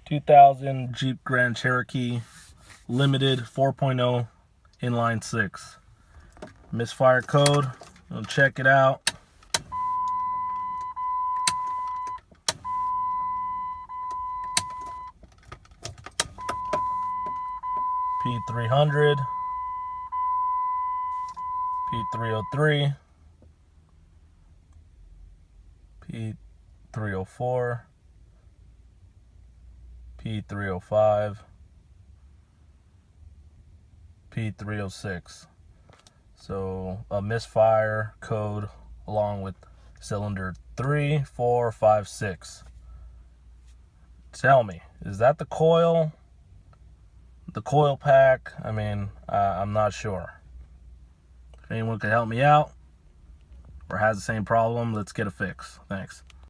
2000 Jeep Grand Cherokee Limited 4.0 inline 6. Misfire code. We'll check it out. P300, P303, P304, P305, P306. So a misfire code along with cylinder 3, 4, 5, 6. Tell me, is that the coil? The coilapck? I mean, I'm not sure. If anyone could help me out or has the same problem, let's get a fix. Thanks.